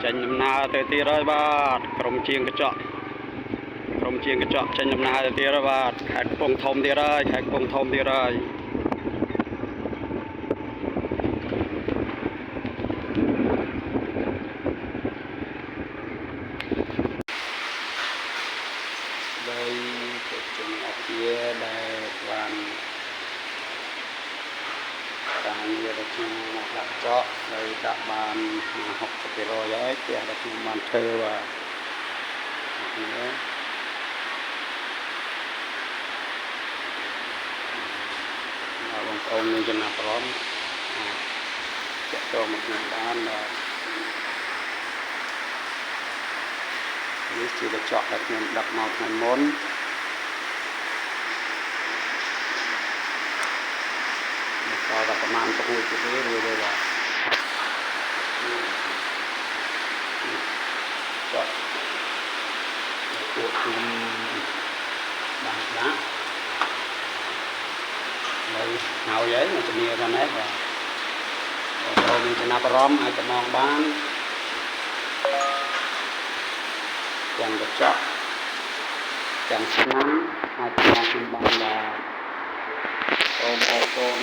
ចេញដំណើរទៅទៀតហើយបាទក្រុមជាងកញ្ចក់ចេញដំណើរទៅទៀតហើយបាទខេត្តកំពង់ធំទៀតហើយខេត្តកំពង់ធំទៀតហើយដោយជាជំនាញជាដែលបានការងាររបស់ខ្ញុំមកដាក់ចកដោយដាក់បាន 60% ហើយផ្ទះដែលខ្ញុំបានធ្វើបាទនេះបងប្អូនមានចំណាប់អារម្មណ៍ចាក់ចូលមកខ្ញុំបានបាទនេះជាកញ្ចក់ដែលខ្ញុំដឹកមកថ្ងៃមុនដល់តែប្រមាណព្រួយទៅទេរួចហើយបាទចត់ពួកខ្ញុំបានដាក់ហើយហើយមកជំនាញប៉ុណ្ណេះបាទបងមានចំណាប់អារម្មណ៍អាចកំងបានទាំងកញ្ចក់ទាំងឆ្នាំអាចកំងបានបាទអូន